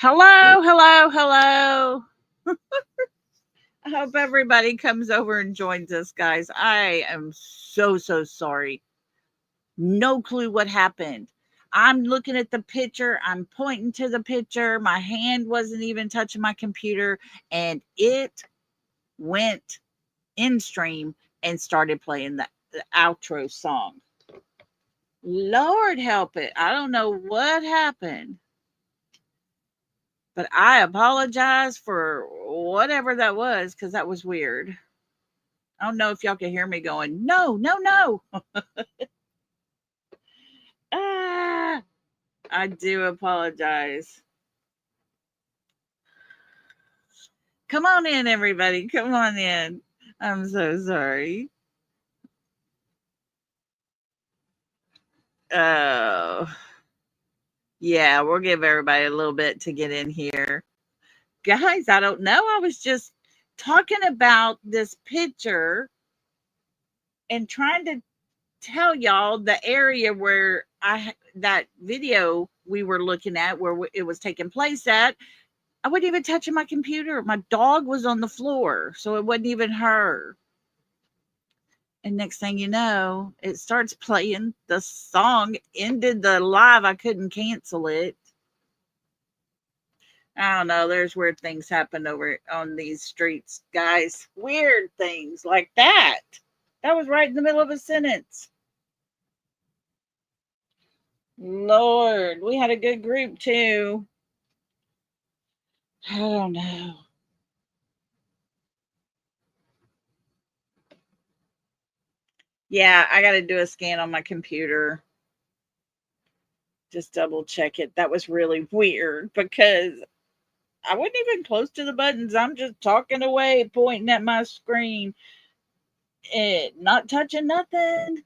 Hello, hello, hello. I hope everybody comes over and joins us, guys. I am so sorry. No clue what happened. I'm looking at the picture, I'm pointing to the picture. My hand wasn't even touching my computer, and it went in stream and started playing the outro song. Lord help it. I don't know what happened. But I apologize for whatever that was because that was weird. I don't know if y'all can hear me going, no, no, no. Ah, I do apologize. Come on in, everybody. Come on in. I'm so sorry. Oh, yeah, we'll give everybody a little bit to get in here. Guys, I don't know. I was just talking about this picture and trying to tell y'all the area where that video we were looking at where it was taking place at. I wasn't even touching my computer. My dog was on the floor, so it wasn't even her. And next thing you know, it starts playing. The song ended the live. I couldn't cancel it. I don't know. There's weird things happen over on these streets, guys. Weird things like that. That was right in the middle of a sentence. Lord, we had a good group too. I don't know. Yeah, I got to do a scan on my computer. Just double check it. That was really weird because I wasn't even close to the buttons. I'm just talking away, pointing at my screen, and not touching nothing.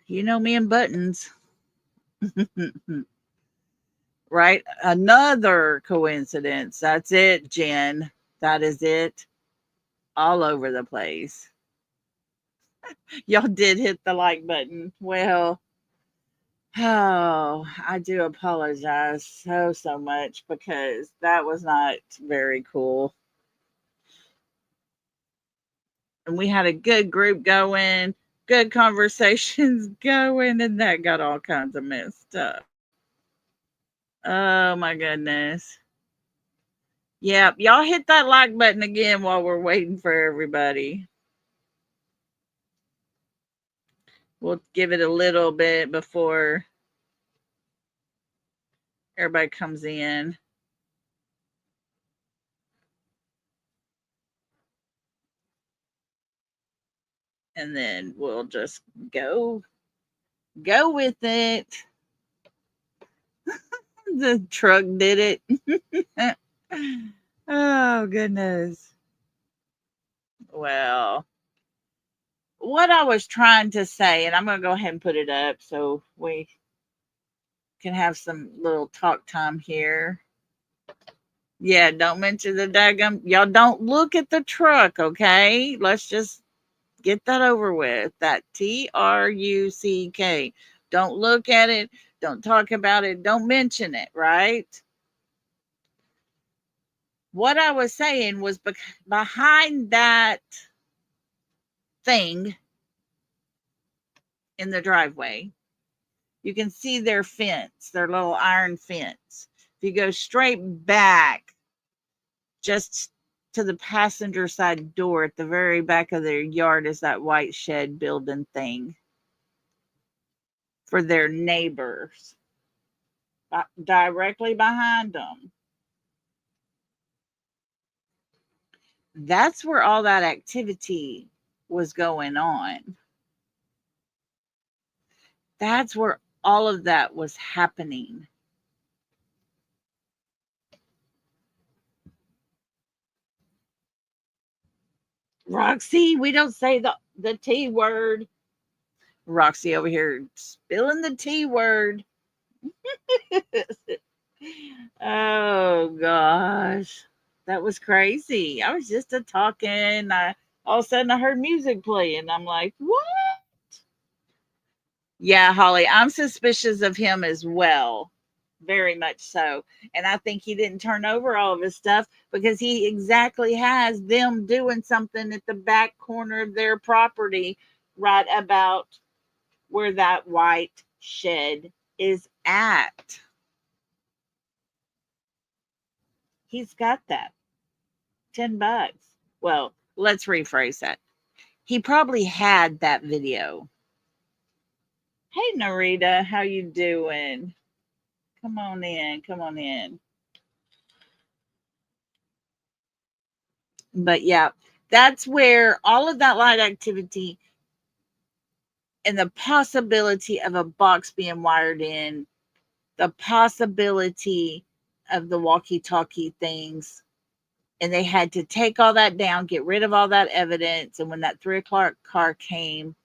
You know me and buttons. Right? Another coincidence. That's it, Jen. That is it. All over the place. Y'all did hit the like button. Well, oh, I do apologize so much because that was not very cool. And we had a good group going, good conversations going, and that got all kinds of messed up. Oh my goodness. Yep, y'all hit that like button again while we're waiting for everybody. We'll give it a little bit before everybody comes in. And then we'll just go with it. The truck did it. Oh goodness. Well, what I was trying to say, and I'm going to go ahead and put it up so we can have some little talk time here. Yeah, don't mention the daggum. Y'all don't look at the truck, okay? Let's just get that over with. That TRUCK. Don't look at it. Don't talk about it. Don't mention it, right? What I was saying was behind that thing in the driveway, you can see their fence, their little iron fence. If you go straight back, just to the passenger side door at the very back of their yard is that white shed building thing for their neighbors directly behind them. That's where all that activity was going on. That's where all of that was happening. Roxy, we don't say the T word. Roxy over here spilling the T word. Oh gosh. That was crazy. I was just a talking. All of a sudden I heard music playing. I'm like, what? Yeah, Holly, I'm suspicious of him as well. very much so. And I think he didn't turn over all of his stuff because he exactly has them doing something at the back corner of their property, right about where that white shed is at. He's got that. $10. Well, let's rephrase that. He probably had that video. Hey Narita, how you doing? Come on in, come on in. But yeah, that's where all of that light activity and the possibility of a box being wired in, the possibility of the walkie-talkie things, and they had to take all that down, get rid of all that evidence. And when that 3 o'clock car came,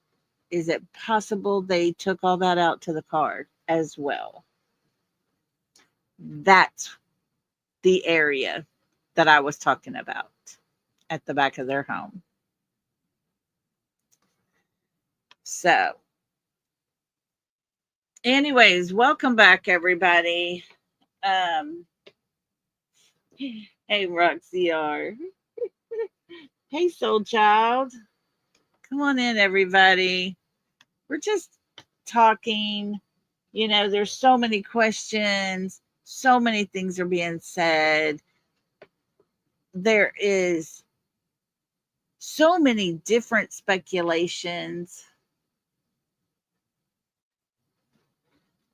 is it possible they took all that out to the car as well? That's the area that I was talking about at the back of their home. So, anyways, welcome back, everybody. Hey, Roxy R. Hey, Soul Child. Come on in, everybody. We're just talking. You know, there's so many questions, so many things are being said. There is so many different speculations,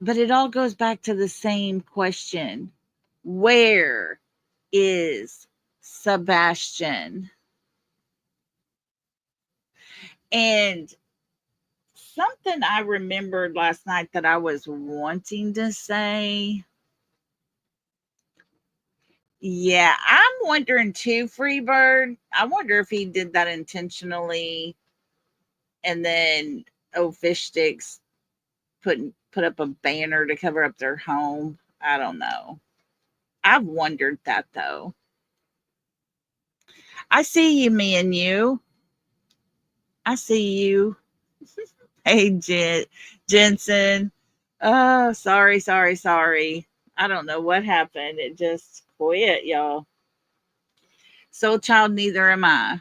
but it all goes back to the same question. Where is Sebastian? And something I remembered last night that I was wanting to say. Yeah, I'm wondering too, Freebird. I wonder if he did that intentionally, and then Fish Sticks put up a banner to cover up their home. I don't know. I've wondered that though. I see you, me and you. I see you. Hey, Jensen. Oh, sorry. I don't know what happened. It just quit, y'all. Soul Child, neither am I.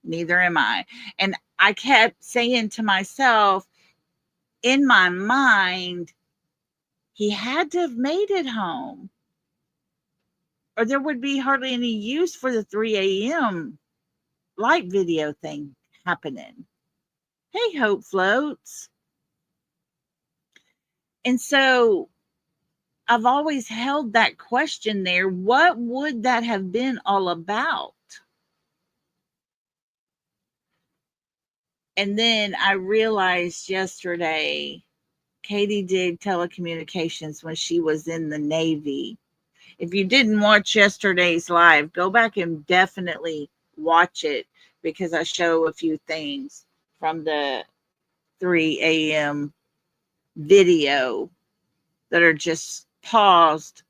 Neither am I. And I kept saying to myself, in my mind, he had to have made it home, or there would be hardly any use for the 3 a.m. light video thing happening. Hey, Hope Floats. And so I've always held that question there. What would that have been all about? And then I realized yesterday, Katie did telecommunications when she was in the Navy. If you didn't watch yesterday's live, go back and definitely watch it, because I show a few things from the 3 a.m. video that are just paused,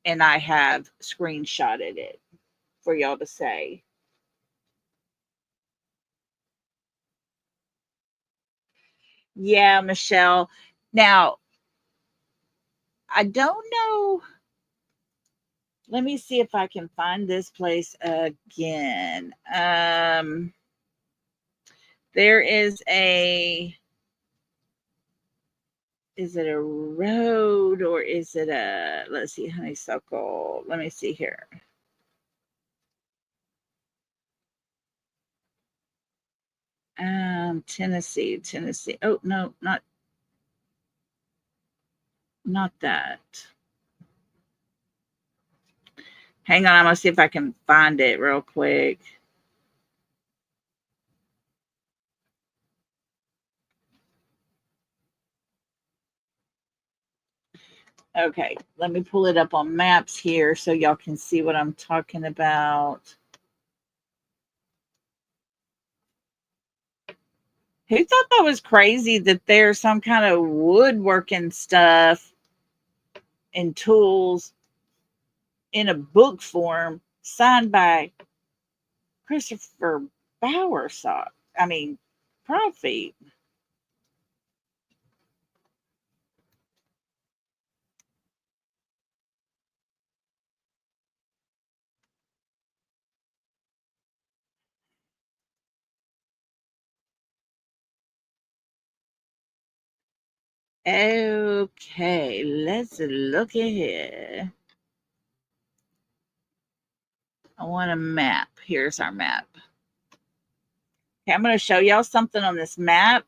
and I have screenshotted it for y'all to say. Yeah, Michelle. Now, I don't know. Let me see if I can find this place again. There is it a road, or is it let's see, honeysuckle. Let me see here. Tennessee. Oh, no, not that. Hang on, I'm gonna see if I can find it real quick. Okay, let me pull it up on maps here so y'all can see what I'm talking about. Who thought that was crazy that there's some kind of woodworking stuff and tools in a book form signed by Christopher Bowersock? I mean, Profit. Okay, let's look at here. I want a map. Here's our map. Okay, I'm going to show y'all something on this map.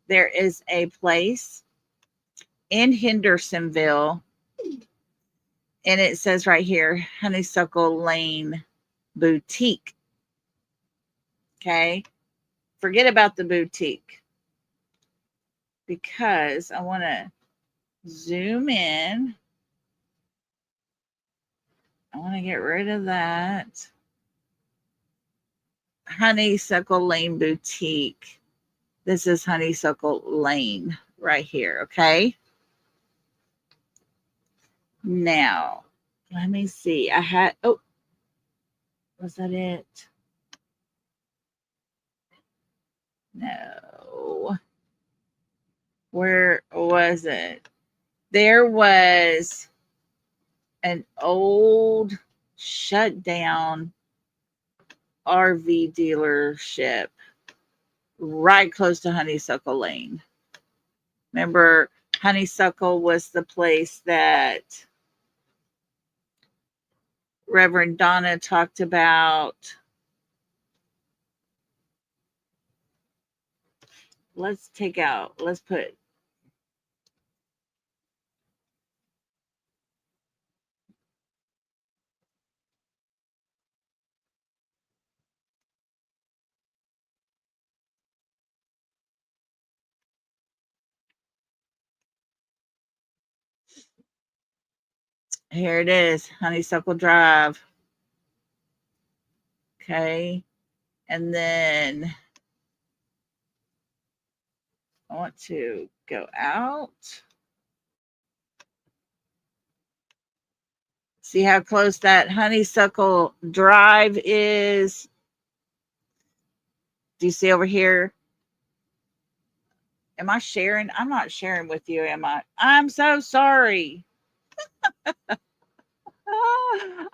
There is a place in Hendersonville, and it says right here, Honeysuckle Lane Boutique. Okay, forget about the boutique because I want to zoom in. I want to get rid of that. Honeysuckle Lane Boutique. This is Honeysuckle Lane right here, okay? Now, let me see. I had, oh, was that it? No. Where was it? There was an old shut down RV dealership right close to Honeysuckle Lane. Remember, Honeysuckle was the place that Reverend Donna talked about. Let's put here it is, Honeysuckle Drive. Okay. And then I want to go out. See how close that Honeysuckle Drive is? Do you see over here? Am I sharing? I'm not sharing with you, am I? I'm so sorry.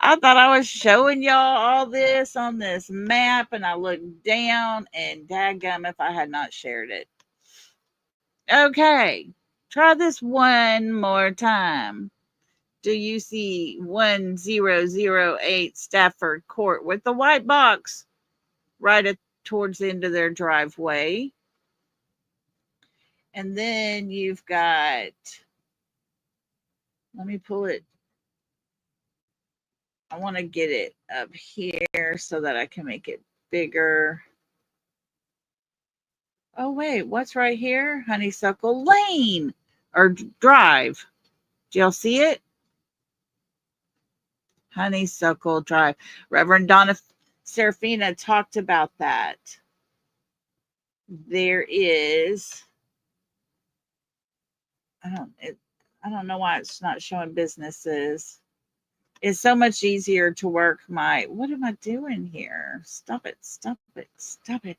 I thought I was showing y'all all this on this map, and I looked down, and dadgum if I had not shared it. Okay, try this one more time. Do you see 1008 Stafford Court with the white box right towards the end of their driveway? And then you've got, let me pull it. I want to get it up here so that I can make it bigger. Oh, wait, what's right here? Honeysuckle Lane or Drive. Do y'all see it? Honeysuckle Drive. Reverend Donna Serafina talked about that. There is, I don't know why it's not showing businesses. It's so much easier to work my, what am I doing here? Stop it, stop it, stop it.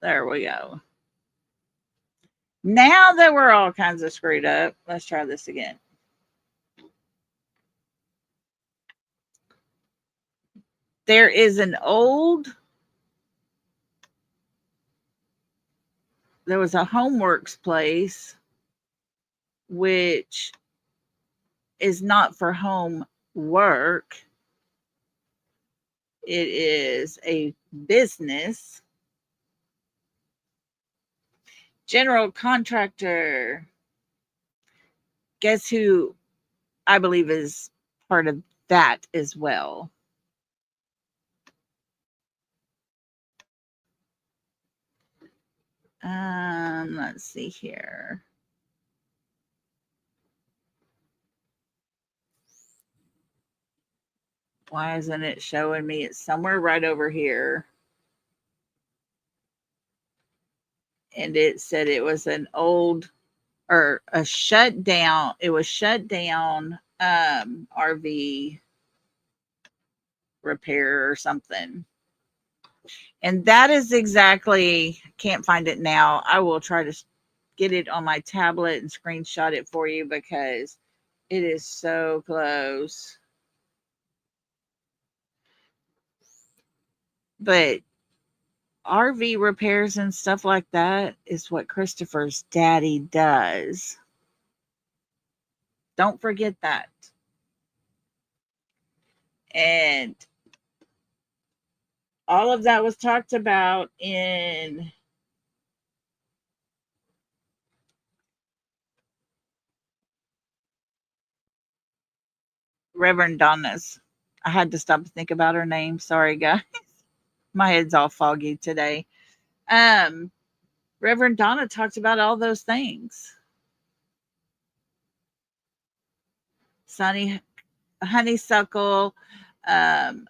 There we go. Now that we're all kinds of screwed up, let's try this again. There is there was a Homeworks place, which is not for home work. It is a business. General contractor. Guess who I believe is part of that as well? Let's see here. Why isn't it showing me? It's somewhere right over here. And it said it was an old or a shut down. It was shut down RV repair or something. And that is exactly, can't find it now. I will try to get it on my tablet and screenshot it for you because It is so close. But RV repairs and stuff like that is what Christopher's daddy does. Don't forget that. And all of that was talked about in Reverend Donna's. I had to stop and think about her name. Sorry, guys. My head's all foggy today. Um, Reverend Donna talked about all those things. Sunny honeysuckle, um,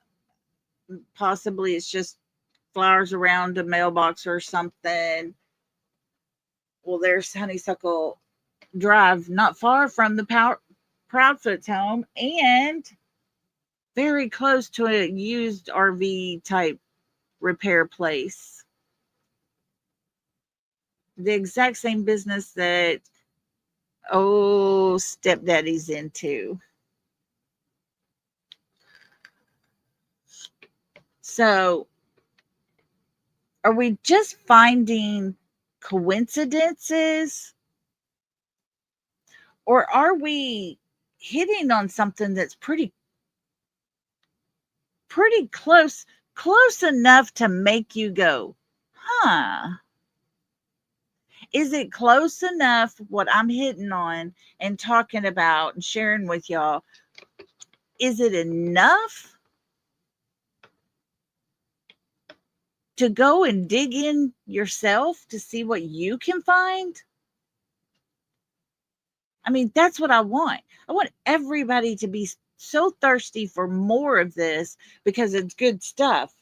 possibly it's just flowers around a mailbox or something. Well, there's Honeysuckle Drive, not far from the Proudfoot's home, and very close to a used RV type repair place. The exact same business that stepdaddy's into. So, are we just finding coincidences, or are we hitting on something that's pretty close enough to make you go, huh? Is it close enough what I'm hitting on and talking about and sharing with y'all? Is it enough to go and dig in yourself to see what you can find? I mean, that's what I want. I want everybody to be so thirsty for more of this because it's good stuff.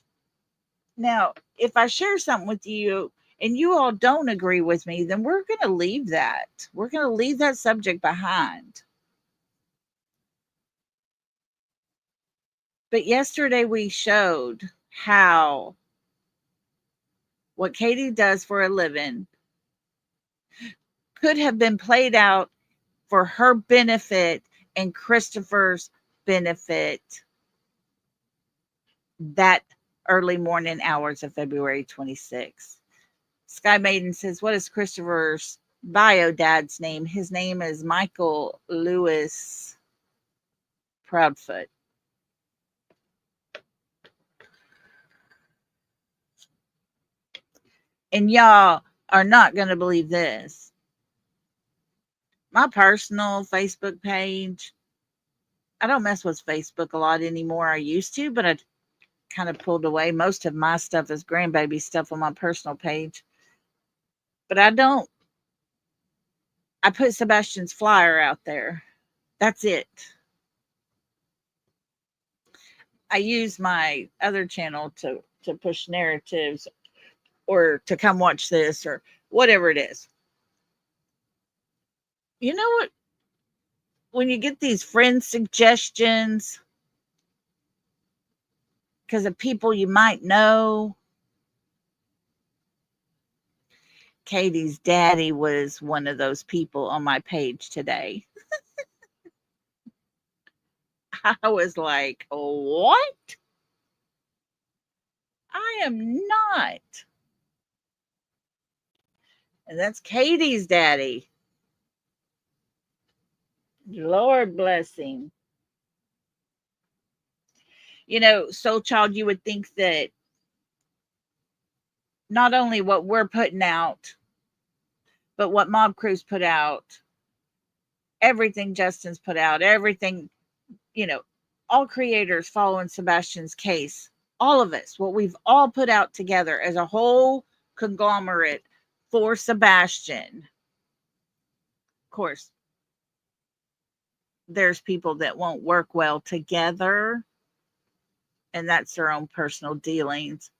Now, if I share something with you and you all don't agree with me, then we're going to leave that. We're going to leave that subject behind. But yesterday we showed how what Katie does for a living could have been played out for her benefit and Christopher's benefit that early morning hours of February 26th. Sky Maiden says, what is Christopher's bio dad's name? His name is Michael Lewis Proudfoot. And y'all are not going to believe this. My personal Facebook page, I don't mess with Facebook a lot anymore. I used to, but I kind of pulled away. Most of my stuff is grandbaby stuff on my personal page. But I put Sebastian's flyer out there. That's it. I use my other channel to push narratives or to come watch this or whatever it is. You know what? When you get these friend suggestions because of people you might know, Katie's daddy was one of those people on my page today. I was like, what? I am not. And that's Katie's daddy. Lord bless him. You know, Soul Child, you would think that not only what we're putting out, but what Mob Crew's put out, everything Justin's put out, everything, you know, all creators following Sebastian's case, all of us, what we've all put out together as a whole conglomerate for Sebastian. Of course, there's people that won't work well together, and that's their own personal dealings.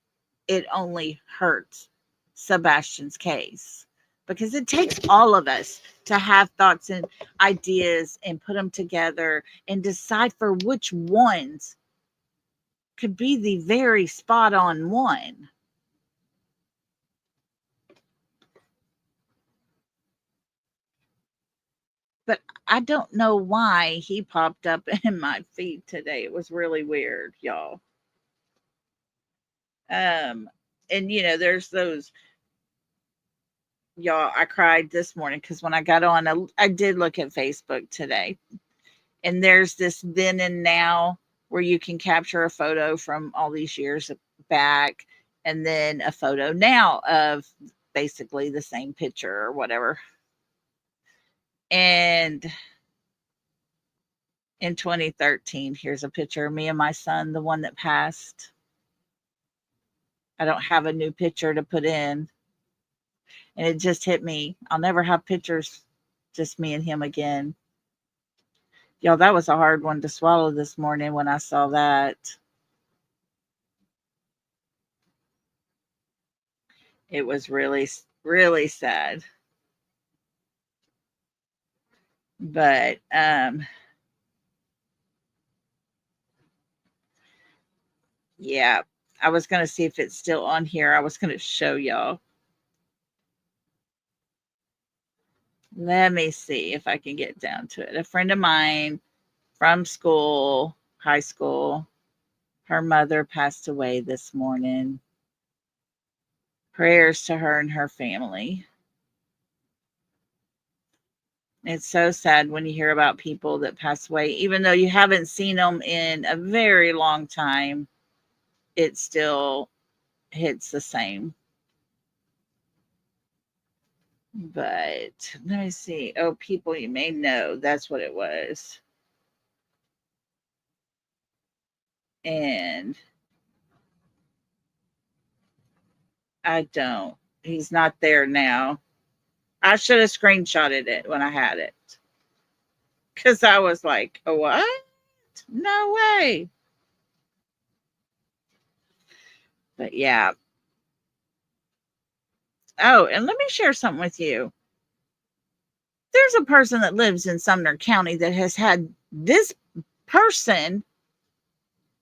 It only hurts Sebastian's case because it takes all of us to have thoughts and ideas and put them together and decide for which ones could be the very spot on one. But I don't know why he popped up in my feed today. It was really weird, y'all. Um, and there's those, y'all. I cried this morning because when I got on, I did look at Facebook today, and there's this then and now where you can capture a photo from all these years back, and then a photo now of basically the same picture or whatever. And in 2013, here's a picture of me and my son, the one that passed. I don't have a new picture to put in. And it just hit me. I'll never have pictures, just me and him again. Y'all, that was a hard one to swallow this morning when I saw that. It was really, really sad. But yeah, I was going to see if it's still on here. I was going to show y'all. Let me see if I can get down to it. A friend of mine from school, high school, her mother passed away this morning. Prayers to her and her family. It's so sad when you hear about people that pass away, even though you haven't seen them in a very long time, it still hits the same. But let me see. Oh, people you may know. That's what it was. And I don't. He's not there now. I should have screenshotted it when I had it. Because I was like, oh, what? No way. But yeah. Oh, and let me share something with you. There's a person that lives in Sumner County that has had this person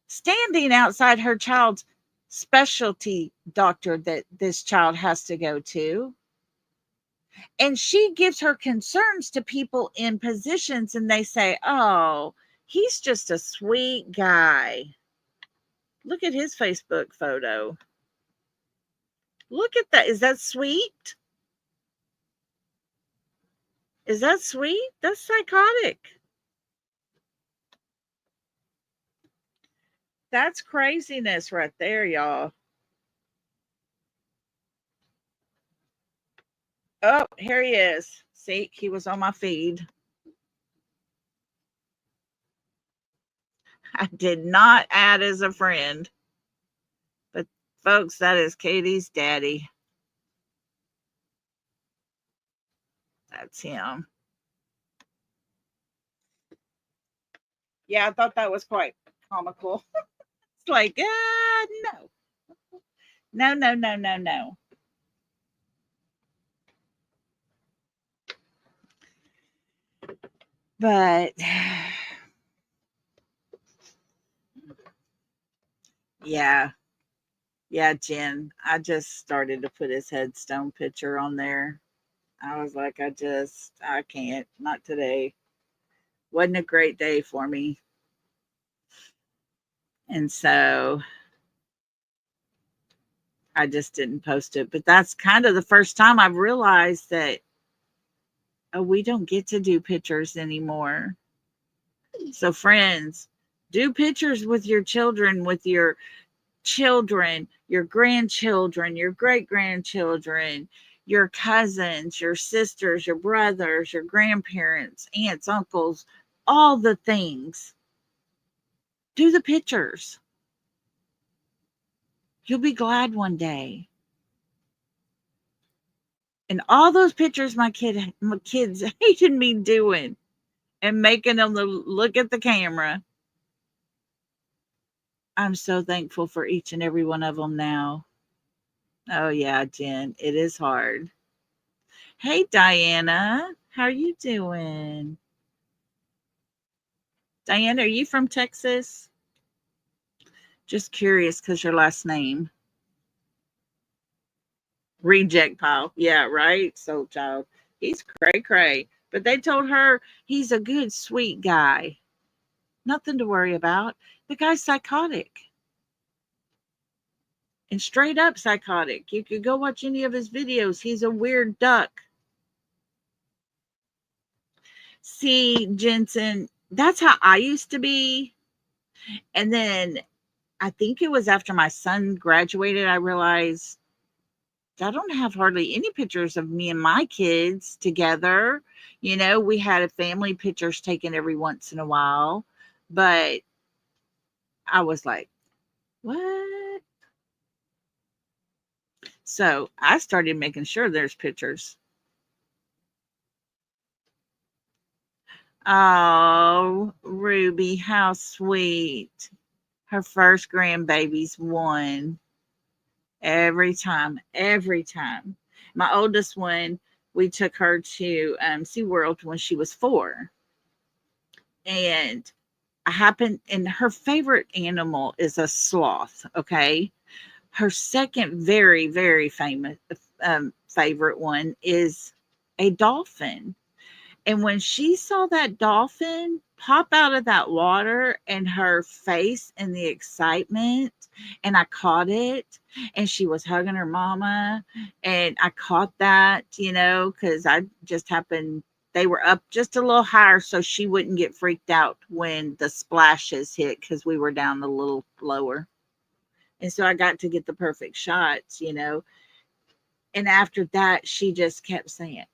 standing outside her child's specialty doctor that this child has to go to. And she gives her concerns to people in positions, and they say, oh, he's just a sweet guy. Look at his Facebook photo. Look at that. Is that sweet? Is that sweet? That's psychotic. That's craziness right there, y'all. Oh, here he is. See, he was on my feed. I did not add as a friend. But folks, that is Katie's daddy. That's him. Yeah, I thought that was quite comical. It's like, no. No, no, no, no, no. But yeah, yeah, Jen. I just started to put his headstone picture on there. I was like, I can't. Not today. Wasn't a great day for me. And so I just didn't post it. But that's kind of the first time I've realized that, oh, we don't get to do pictures anymore. So, friends, do pictures with your children, your grandchildren, your great grandchildren, your cousins, your sisters, your brothers, your grandparents, aunts, uncles, all the things. Do the pictures. You'll be glad one day. And all those pictures my kids hated me doing and making them look at the camera. I'm so thankful for each and every one of them now. Oh yeah, Jen, it is hard. Hey Diana, how are you doing? Diana, are you from Texas? Just curious because your last name. Reject pile. Yeah, right. Soul child. He's cray cray. But they told her he's a good, sweet guy. Nothing to worry about. The guy's psychotic and straight up psychotic. You could go watch any of his videos. He's a weird duck. See, Jensen, that's how I used to be. And then I think it was after my son graduated, I realized I don't have hardly any pictures of me and my kids together. You know, we had a family pictures taken every once in a while, but I was like, what? So I started making sure there's pictures. Oh, Ruby, how sweet. Her first grandbaby's one. Every time, every time. My oldest one, we took her to SeaWorld when she was 4. And and her favorite animal is a sloth, okay? Her second very, very famous favorite one is a dolphin. And when she saw that dolphin pop out of that water and her face and the excitement, and I caught it, and she was hugging her mama, and I caught that, because I just happened, they were up just a little higher so she wouldn't get freaked out when the splashes hit because we were down a little lower. And so I got to get the perfect shots. And after that, she just kept saying,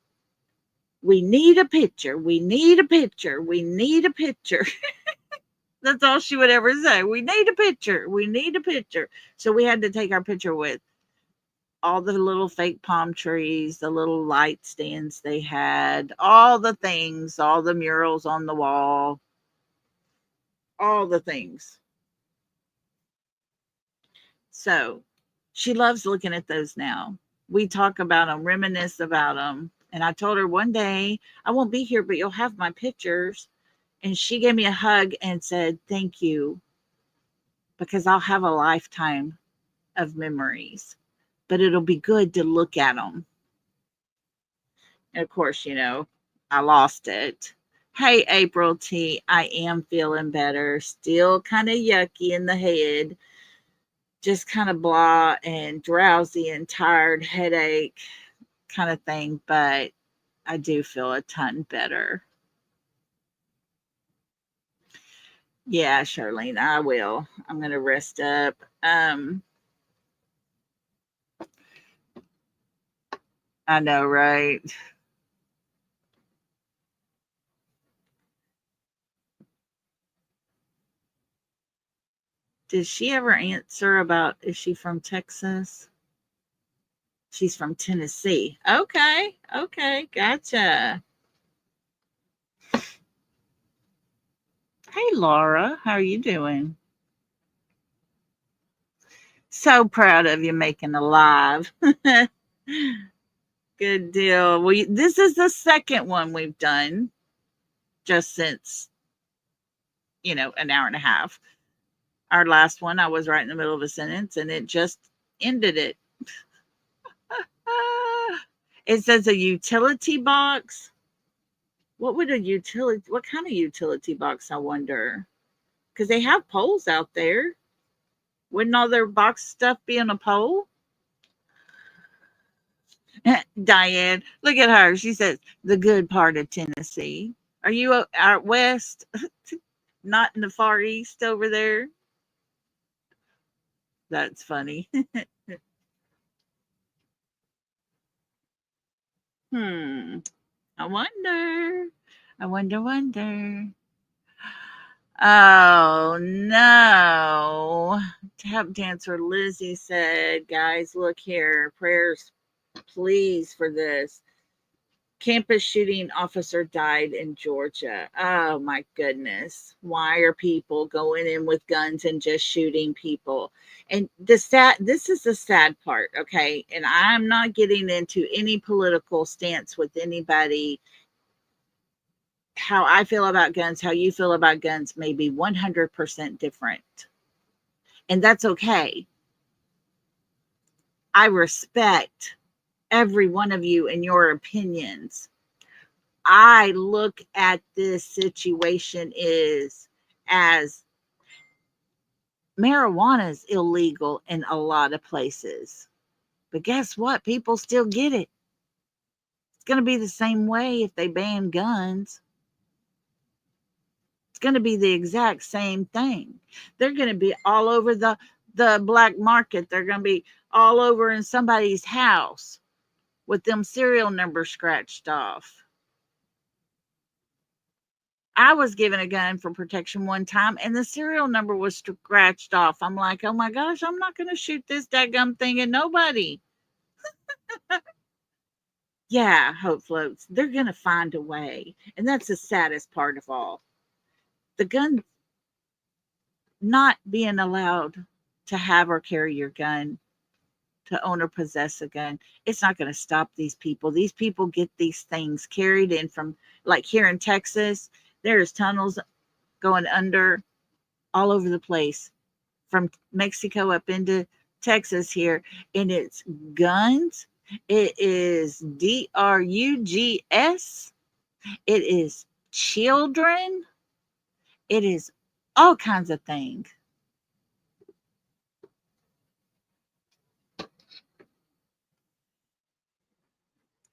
we need a picture. We need a picture. We need a picture. That's all she would ever say. We need a picture. We need a picture. So we had to take our picture with all the little fake palm trees, the little light stands they had, all the things, all the murals on the wall, all the things. So she loves looking at those now. We talk about them, reminisce about them. And I told her one day, I won't be here, but you'll have my pictures. And she gave me a hug and said, thank you, because I'll have a lifetime of memories, but it'll be good to look at them. And of course, I lost it. Hey, April T, I am feeling better. Still kind of yucky in the head, just kind of blah and drowsy and tired, headache kind of thing, but I do feel a ton better. Yeah, Charlene, I will. I'm going to rest up. I know, right? Did she ever answer about is she from Texas? She's from Tennessee. Okay, okay, gotcha. Hey, Laura, how are you doing? So proud of you making a live. Good deal. This is the second one we've done just since, an hour and a half. Our last one, I was right in the middle of a sentence and it just ended it. It says a utility box. What kind of utility box, I wonder? Because they have poles out there. Wouldn't all their box stuff be on a pole? Diane, look at her. She says, the good part of Tennessee. Are you out west? Not in the far east over there? That's funny. Hmm. I wonder. I wonder. Oh, no. Tap dancer Lizzie said, guys, look here. Prayers, please, for this. Campus shooting officer died in Georgia. Oh, my goodness. Why are people going in with guns and just shooting people? And this is the sad part, okay? And I'm not getting into any political stance with anybody. How I feel about guns, how you feel about guns may be 100% different. And that's okay. I respect every one of you and your opinions. I look at this situation is as marijuana is illegal in a lot of places. But guess what? People still get it. It's going to be the same way if they ban guns. It's going to be the exact same thing. They're going to be all over the black market. They're going to be all over in somebody's house with them serial numbers scratched off. I was given a gun for protection one time and the serial number was scratched off. I'm like, oh my gosh, I'm not going to shoot this daggum thing at nobody. Yeah, hope floats. They're going to find a way. And that's the saddest part of all. The gun not being allowed to have or carry your gun, to own or possess a gun, it's not going to stop these people. These people get these things carried in from, like here in Texas, there's tunnels going under all over the place from Mexico up into Texas here, and it's guns. It is drugs. It is children. It is all kinds of things.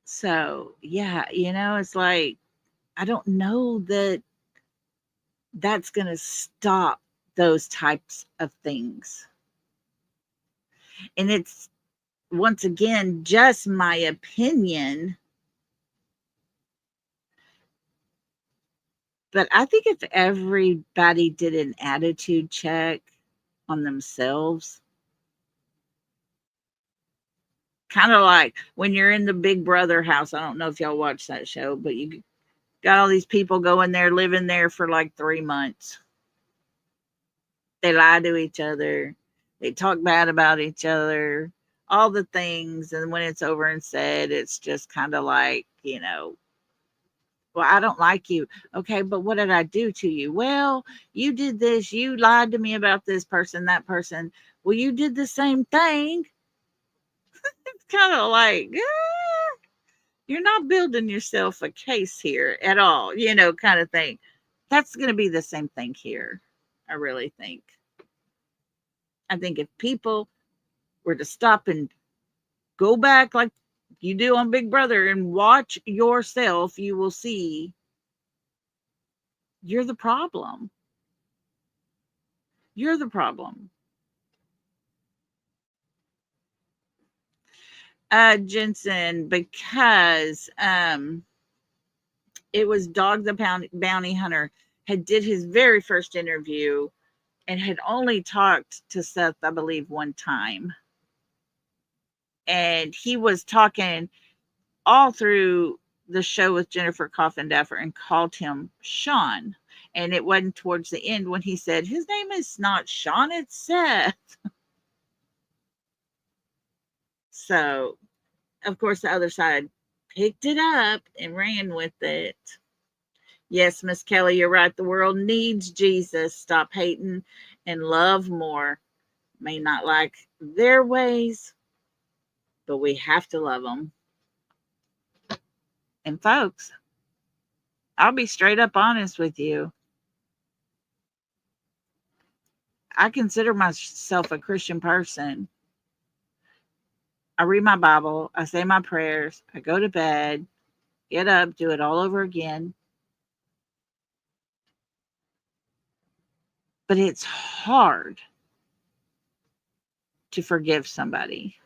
So, yeah, it's like, I don't know that that's going to stop those types of things. And it's, once again, just my opinion. But I think if everybody did an attitude check on themselves, kind of like when you're in the Big Brother house. I don't know if y'all watch that show, but you got all these people going there, living there for like 3 months. They lie to each other. They talk bad about each other, all the things. And when it's over and said, it's just kind of like, well, I don't like you. Okay, but what did I do to you? Well, you did this. You lied to me about this person, that person. Well, you did the same thing. It's kind of like, you're not building yourself a case here at all, kind of thing. That's going to be the same thing here. I really think. I think if people were to stop and go back like you do on Big Brother and watch yourself, you will see you're the problem. You're the problem. Jensen, because it was Dog the Bounty Hunter had did his very first interview and had only talked to Seth, I believe, one time. And he was talking all through the show with Jennifer Coffindaffer and called him Sean. And it wasn't towards the end when he said, his name is not Sean, it's Seth. So, of course, the other side picked it up and ran with it. Yes, Miss Kelly, you're right. The world needs Jesus. Stop hating and love more. May not like their ways, but we have to love them. And folks, I'll be straight up honest with you. I consider myself a Christian person. I read my Bible, I say my prayers, I go to bed, get up, do it all over again. But it's hard to forgive somebody.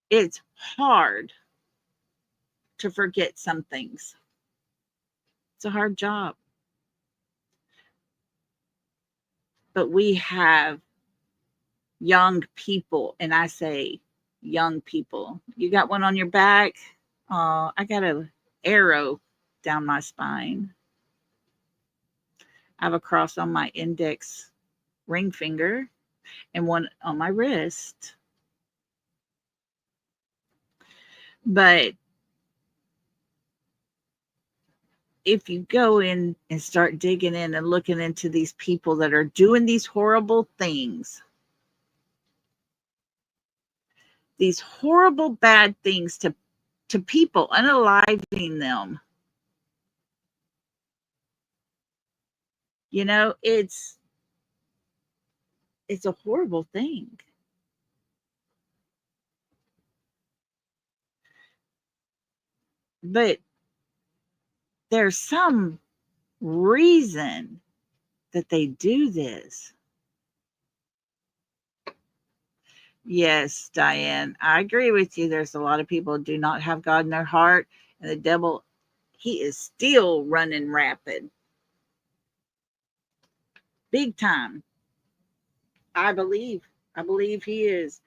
It's hard to forget some things. It's a hard job. But we have young people, and I say young people. You got one on your back? I got an arrow down my spine. I have a cross on my index ring finger and one on my wrist. But if you go in and start digging in and looking into these people that are doing these horrible things, these horrible bad things to to people, unaliving them. You know, it's a horrible thing. But there's some reason that they do this. Yes, Diane, I agree with you. There's a lot of people who do not have God in their heart, and the devil, he is still running rapid, big time. I believe. I believe he is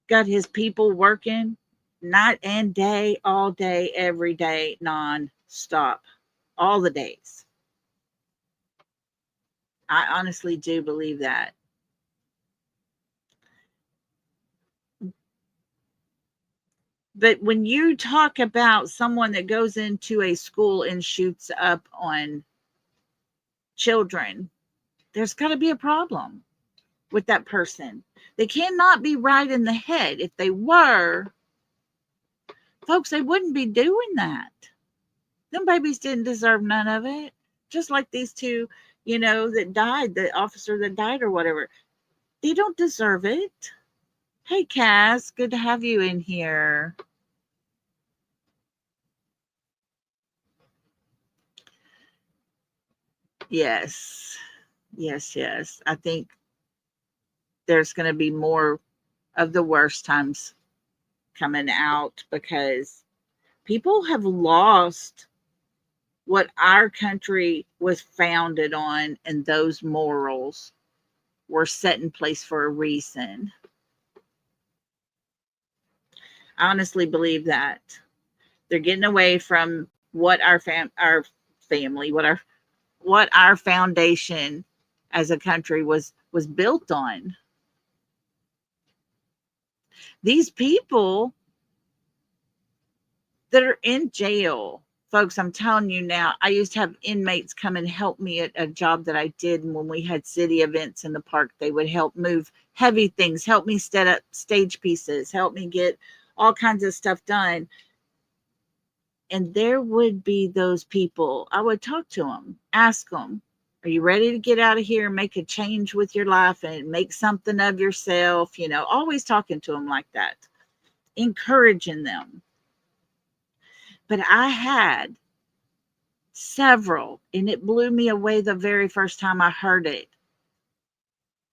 got his people working night and day, all day, every day, non-stop, all the days. I honestly do believe that. But when you talk about someone that goes into a school and shoots up on children, there's got to be a problem with that person. They cannot be right in the head. If they were, folks, they wouldn't be doing that. Them babies didn't deserve none of it. Just like these two, that died, the officer that died or whatever. They don't deserve it. Hey, Cass, good to have you in here. Yes. Yes, yes. I think there's going to be more of the worst times coming out because people have lost what our country was founded on, and those morals were set in place for a reason. I honestly believe that they're getting away from what our family, what our foundation as a country was built on. These people that are in jail, folks, I'm telling you now, I used to have inmates come and help me at a job that I did. And when we had city events in the park, they would help move heavy things, help me set up stage pieces, help me get all kinds of stuff done. And there would be those people. I would talk to them, ask them, are you ready to get out of here and make a change with your life and make something of yourself? Always talking to them like that, encouraging them. But I had several, and it blew me away the very first time I heard it.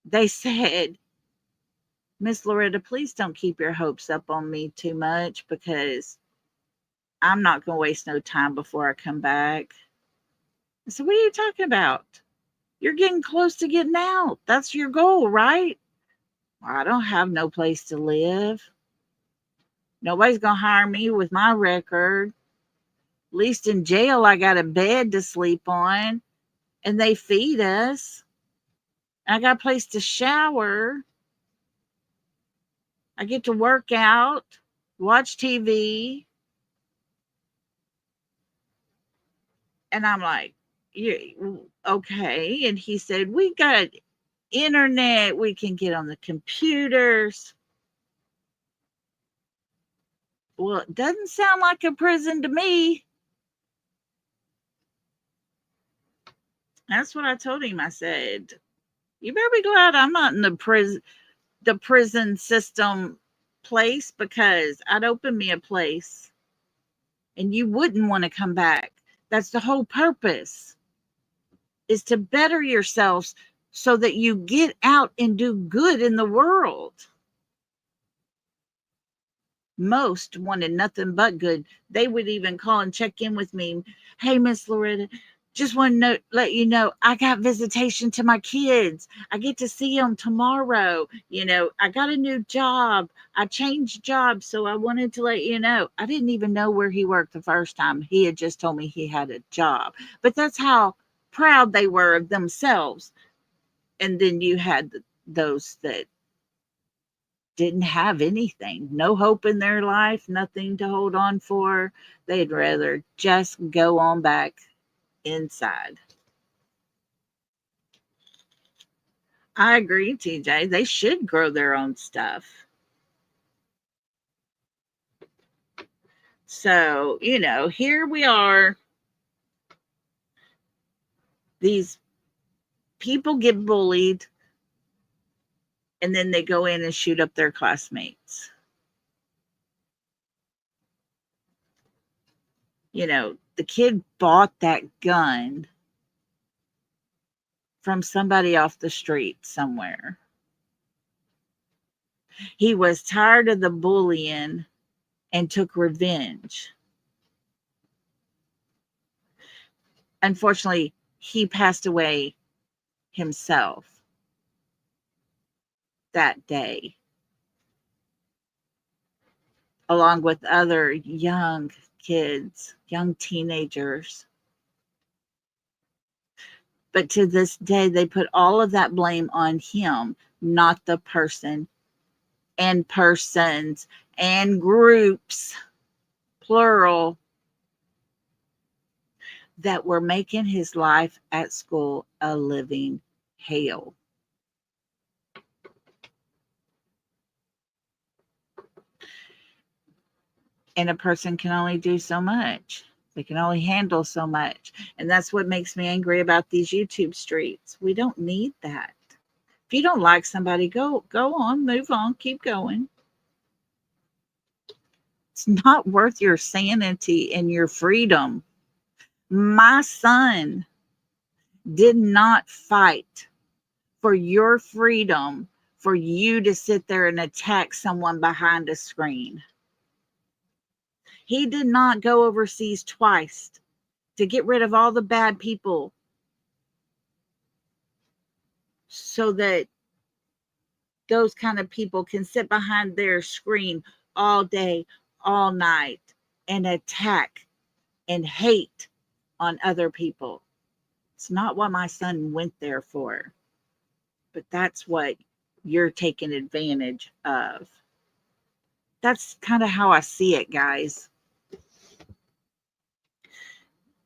They said, Miss Loretta, please don't keep your hopes up on me too much because I'm not going to waste no time before I come back. I said, what are you talking about? You're getting close to getting out. That's your goal, right? Well, I don't have no place to live. Nobody's going to hire me with my record. At least in jail, I got a bed to sleep on, and they feed us. I got a place to shower. I get to work out, watch TV. And I'm like, yeah, okay. And he said, we got internet. We can get on the computers. Well, it doesn't sound like a prison to me. That's what I told him. I said, you better be glad I'm not in the prison system place, because I'd open me a place and you wouldn't want to come back. That's the whole purpose, is to better yourselves so that you get out and do good in the world. Most wanted nothing but good. They would even call and check in with me. Hey, Miss Loretta, just want to let you know I got visitation to my kids. I get to see them tomorrow. I got a new job. I changed jobs, so I wanted to let you know. I didn't even know where he worked the first time. He had just told me he had a job. But that's how proud they were of themselves. And then you had those that didn't have anything, no hope in their life, nothing to hold on for. They'd rather just go on back inside. I agree, TJ. They should grow their own stuff. So, here we are. These people get bullied and then they go in and shoot up their classmates. The kid bought that gun from somebody off the street somewhere. He was tired of the bullying and took revenge. Unfortunately, he passed away himself that day, along with other young kids, young teenagers. But to this day, they put all of that blame on him, not the person and persons and groups, plural, that were making his life at school a living hell. And a person can only do so much. They can only handle so much. And that's what makes me angry about these YouTube streets. We don't need that. If you don't like somebody, go on, move on, keep going. It's not worth your sanity and your freedom. My son did not fight for your freedom for you to sit there and attack someone behind a screen. He did not go overseas twice to get rid of all the bad people so that those kind of people can sit behind their screen all day, all night, and attack and hate on other people. It's not what my son went there for, but that's what you're taking advantage of. That's kind of how I see it, guys.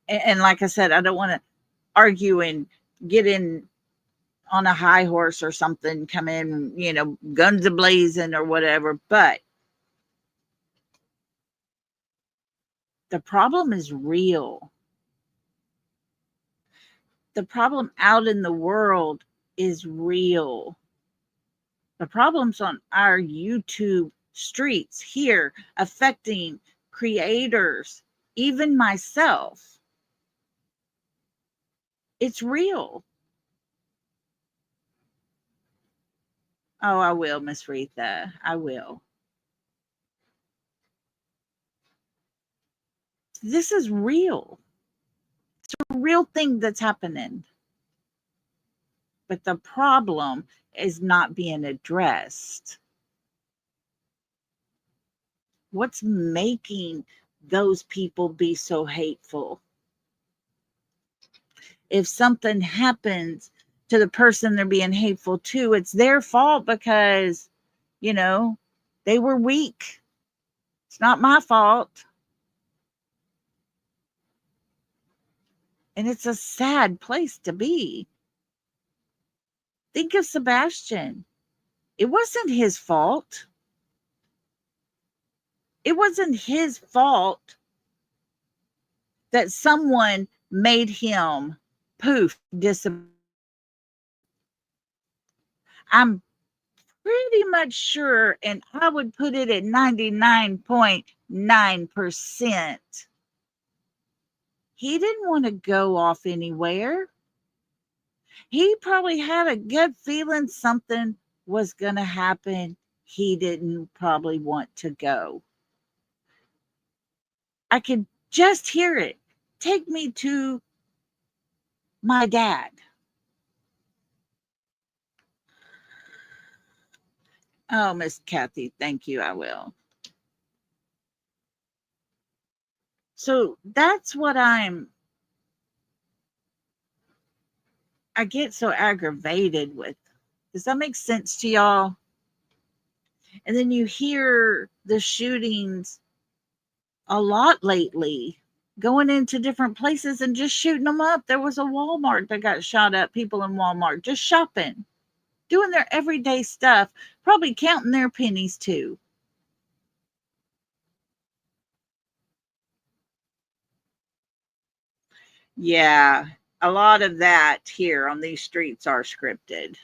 And like I said, I don't want to argue and get in on a high horse or something, come in, guns a-blazing or whatever. But the problem is real. The problem out in the world is real. The problems on our YouTube streets here affecting creators, even myself. It's real. Oh, I will, Miss Retha. I will. This is real. It's a real thing that's happening. But the problem is not being addressed. What's making those people be so hateful? If something happens to the person they're being hateful to, it's their fault because, they were weak. It's not my fault. And it's a sad place to be. Think of Sebastian. It wasn't his fault. It wasn't his fault that someone made him poof disappear. I'm pretty much sure, and I would put it at 99.9%. He didn't want to go off anywhere. He probably had a gut feeling something was going to happen. He didn't probably want to go. I could just hear it. Take me to my dad. Oh, Miss Kathy, thank you. I will. So that's what I get so aggravated with. Does that make sense to y'all? And then you hear the shootings a lot lately, going into different places and just shooting them up. There was a Walmart that got shot up, people in Walmart just shopping, doing their everyday stuff, probably counting their pennies too. Yeah, a lot of that here on these streets are scripted.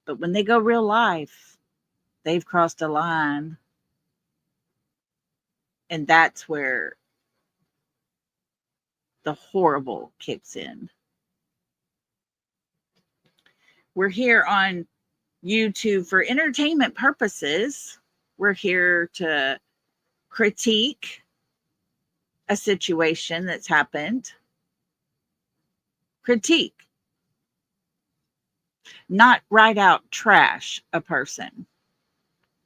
But when they go real life, they've crossed a line. And that's where the horrible kicks in. We're here on YouTube for entertainment purposes. We're here to critique a situation that's happened. Critique, not write out trash a person,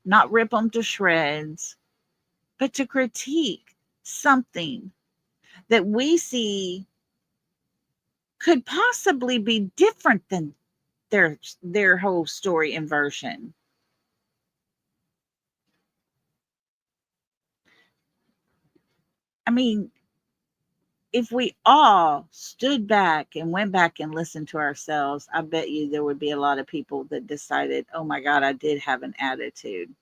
not rip them to shreds, but to critique something that we see could possibly be different than their whole story and version. I mean, if we all stood back and went back and listened to ourselves, I bet you there would be a lot of people that decided, oh my God, I did have an attitude.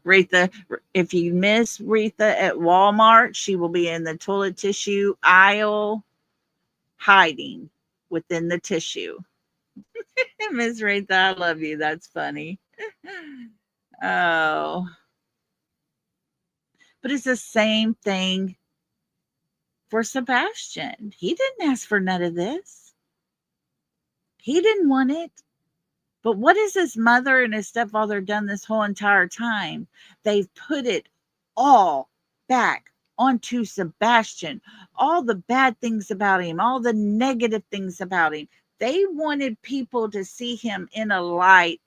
Retha, if you miss Retha at Walmart, she will be in the toilet tissue aisle hiding within the tissue. Miss Retha, I love you. That's funny. Oh, but it's the same thing for Sebastian. He didn't ask for none of this. He didn't want it. But what has his mother and his stepfather done this whole entire time? They've put it all back onto Sebastian. All the bad things about him, all the negative things about him. They wanted people to see him in a light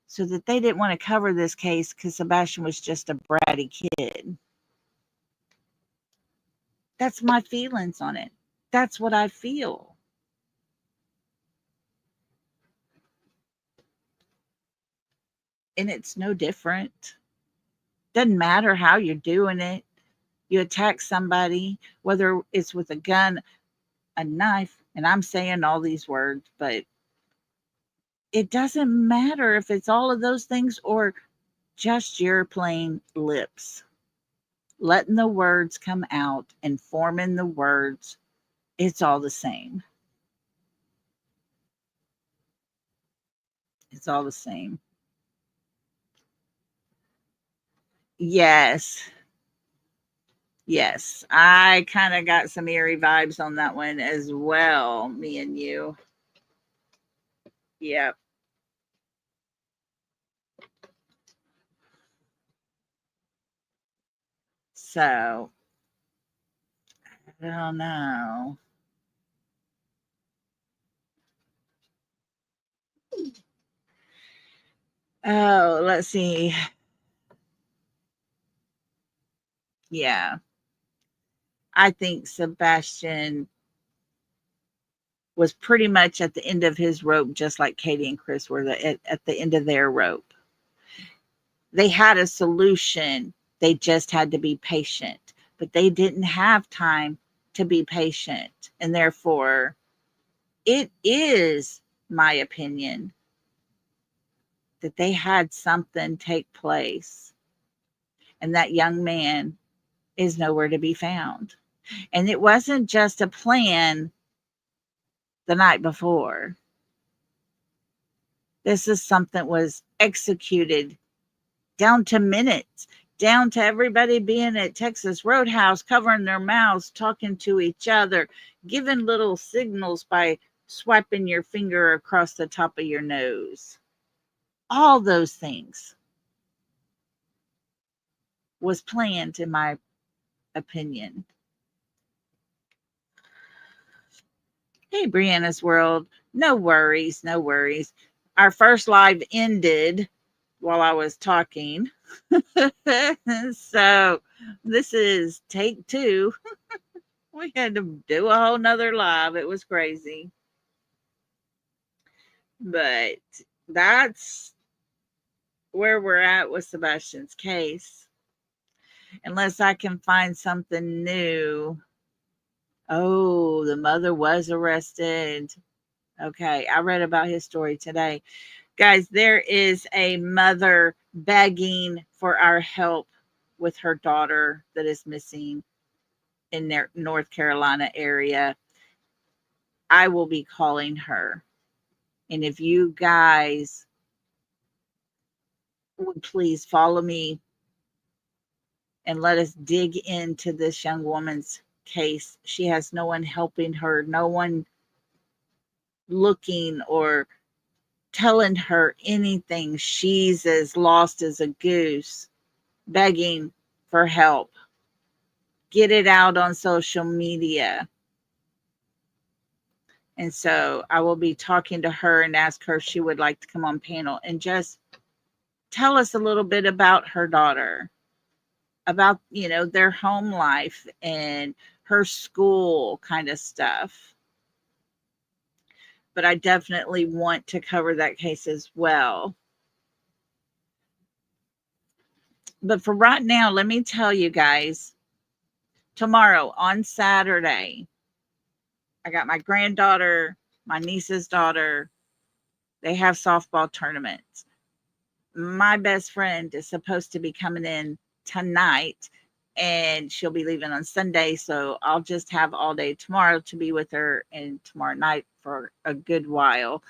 so that they didn't want to cover this case because Sebastian was just a bratty kid. That's my feelings on it. That's what I feel. And it's no different. Doesn't matter how you're doing it. You attack somebody, whether it's with a gun, a knife, and I'm saying all these words, but it doesn't matter if it's all of those things or just your plain lips. Letting the words come out and forming the words, it's all the same. It's all the same. Yes. Yes. I kind of got some eerie vibes on that one as well, me and you. Yep. So, I don't know. Oh, let's see. Yeah. I think Sebastian was pretty much at the end of his rope, just like Katie and Chris were at the end of their rope. They had a solution. They just had to be patient, but they didn't have time to be patient. And therefore, it is my opinion that they had something take place, and that young man is nowhere to be found. And it wasn't just a plan the night before. This is something that was executed down to minutes, down to everybody being at Texas Roadhouse, covering their mouths, talking to each other, giving little signals by swiping your finger across the top of your nose. All those things was planned, in my opinion. Hey, Brianna's World. No worries, no worries. Our first live ended while I was talking. So this is take two. We had to do a whole nother live. It was crazy. But that's where we're at with Sebastian's case. Unless I can find something new. Oh, the mother was arrested. Okay, I read about his story today. Guys, there is a mother begging for our help with her daughter that is missing in their North Carolina area. I will be calling her. And if you guys would please follow me and let us dig into this young woman's case. She has no one helping her, no one looking or telling her anything. She's as lost as a goose, begging for help. Get it out on social media. And so I will be talking to her and ask her if she would like to come on panel and just tell us a little bit about her daughter, about, their home life and her school kind of stuff. But I definitely want to cover that case as well. But for right now, let me tell you guys, tomorrow on Saturday, I got my granddaughter, my niece's daughter. They have softball tournaments. My best friend is supposed to be coming in tonight and she'll be leaving on Sunday. So I'll just have all day tomorrow to be with her and tomorrow night for a good while.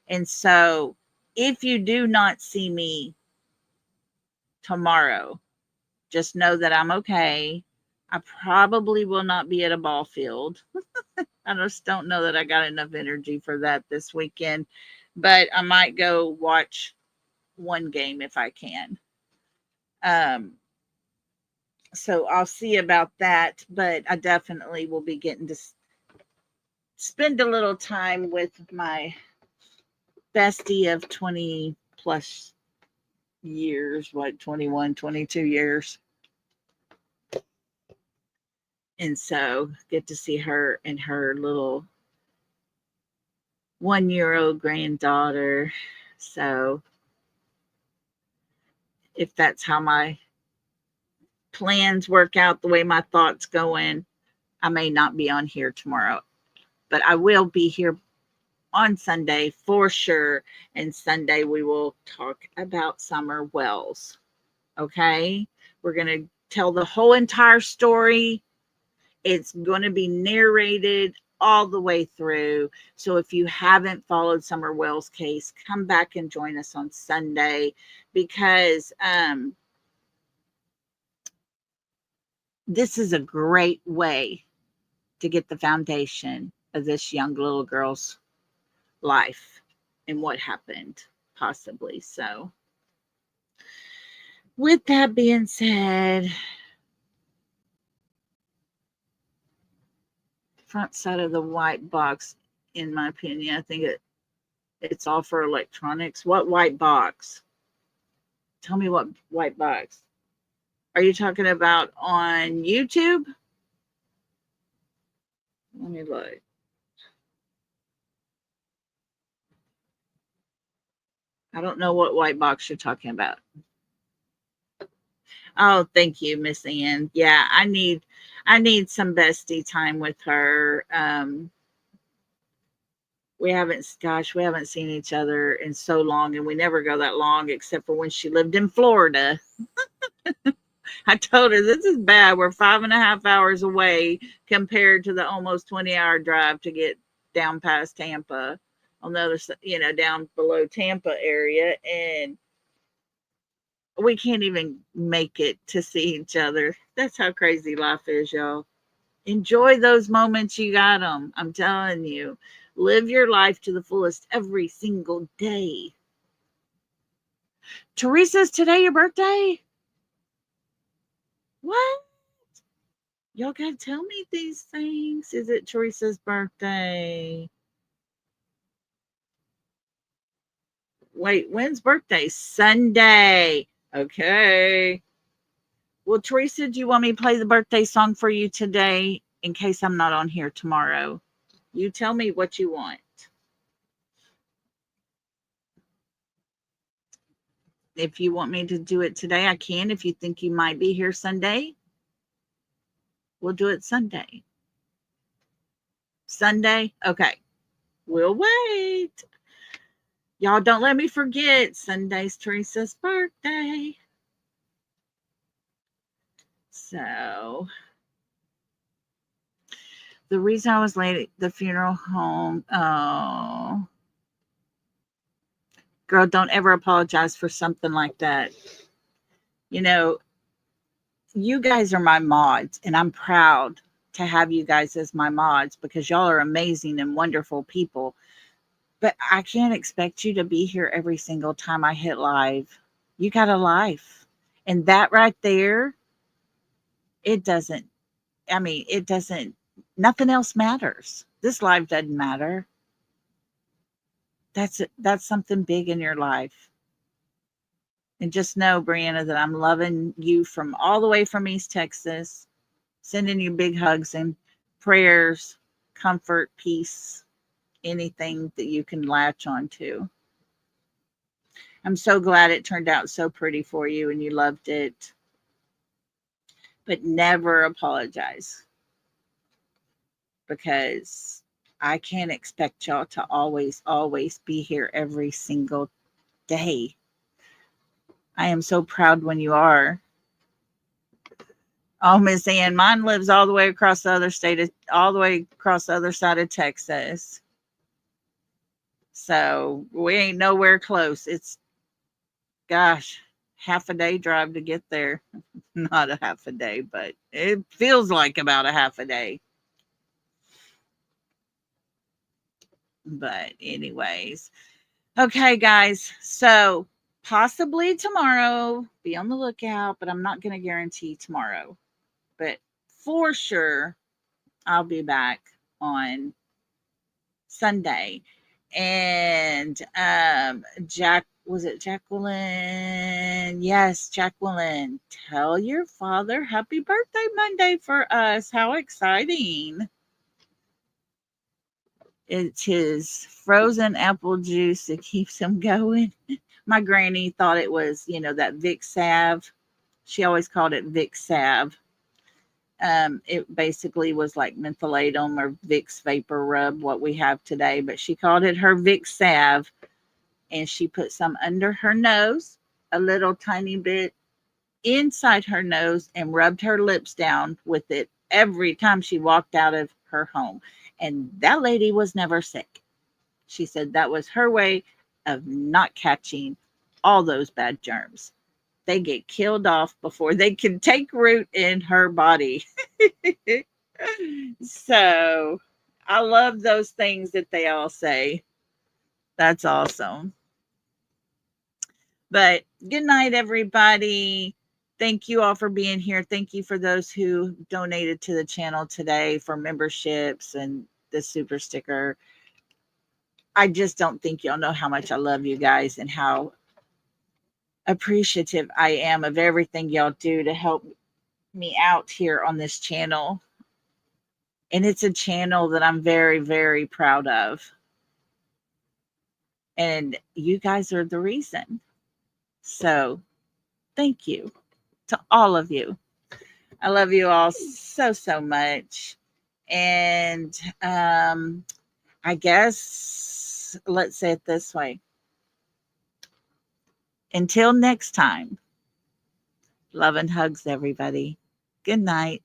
And so if you do not see me tomorrow, just know that I'm okay. I probably will not be at a ball field. I just don't know that I got enough energy for that this weekend, but I might go watch one game if I can. So I'll see about that, but I definitely will be getting to spend a little time with my bestie of 20 plus years, 21, 22 years. And so get to see her and her little 1-year-old granddaughter. So if that's how my plans work out, the way my thoughts going, I may not be on here tomorrow, but I will be here on Sunday for sure. And Sunday we will talk about Summer Wells. Okay. We're going to tell the whole entire story. It's going to be narrated all the way through. So if you haven't followed Summer Wells' case, come back and join us on Sunday, because this is a great way to get the foundation of this young little girl's life and what happened, possibly. So with that being said, front side of the white box, in my opinion, I think it's all for electronics. What white box? Tell me what white box. Are you talking about on YouTube? Let me look. I don't know what white box you're talking about. Oh, thank you, Miss Ann. Yeah, I need some bestie time with her. We haven't seen each other in so long, and we never go that long except for when she lived in Florida. I told her, this is bad. We're 5.5 hours away compared to the almost 20-hour drive to get down past Tampa on the other side, down below Tampa area. And we can't even make it to see each other. That's how crazy life is, y'all. Enjoy those moments you got them. I'm telling you, live your life to the fullest every single day. Teresa's today your birthday? What? Y'all gotta tell me these things. Is it Teresa's birthday? Wait, when's birthday? Sunday. Okay. Well, Teresa, do you want me to play the birthday song for you today in case I'm not on here tomorrow? You tell me what you want. If you want me to do it today, I can. If you think you might be here Sunday, we'll do it Sunday. Sunday? Okay. We'll wait. Y'all don't let me forget. Sunday's Teresa's birthday. So the reason I was late at the funeral home, oh, girl, don't ever apologize for something like that. You know, you guys are my mods, and I'm proud to have you guys as my mods because y'all are amazing and wonderful people. But I can't expect you to be here every single time I hit live. You got a life. And that right there, it doesn't, I mean, it doesn't, nothing else matters. This life doesn't matter. That's something big in your life. And just know, Brianna, that I'm loving you from all the way from East Texas, sending you big hugs and prayers, comfort, peace, anything that you can latch onto. I'm so glad it turned out so pretty for you and you loved it. But never apologize because I can't expect y'all to always be here every single day. I am so proud when you are. Oh, Miss Ann, mine lives all the way across the other state, all the way across the other side of Texas. So we ain't nowhere close. It's, gosh, half a day drive to get there. Not a half a day, but it feels like about a half a day. But, anyways, okay, guys. So, possibly tomorrow, be on the lookout, but I'm not going to guarantee tomorrow. But for sure, I'll be back on Sunday. And Jack, was it Jacqueline? Yes, Jacqueline. Tell your father happy birthday Monday for us. How exciting! It's his frozen apple juice that keeps him going. My granny thought it was, that Vic Salve. She always called it Vic Salve. It basically was like mentholatum or Vicks Vapor Rub, what we have today, but she called it her Vic Salve, and she put some under her nose, a little tiny bit inside her nose, and rubbed her lips down with it every time she walked out of her home. And that lady was never sick. She said that was her way of not catching all those bad germs. They get killed off before they can take root in her body. So I love those things that they all say. That's awesome. But good night, everybody. Thank you all for being here. Thank you for those who donated to the channel today for memberships and the super sticker. I just don't think y'all know how much I love you guys and how appreciative I am of everything y'all do to help me out here on this channel. And it's a channel that I'm very, very proud of. And you guys are the reason. So thank you to all of you. I love you all so, so much. And I guess let's say it this way. Until next time, love and hugs, everybody. Good night.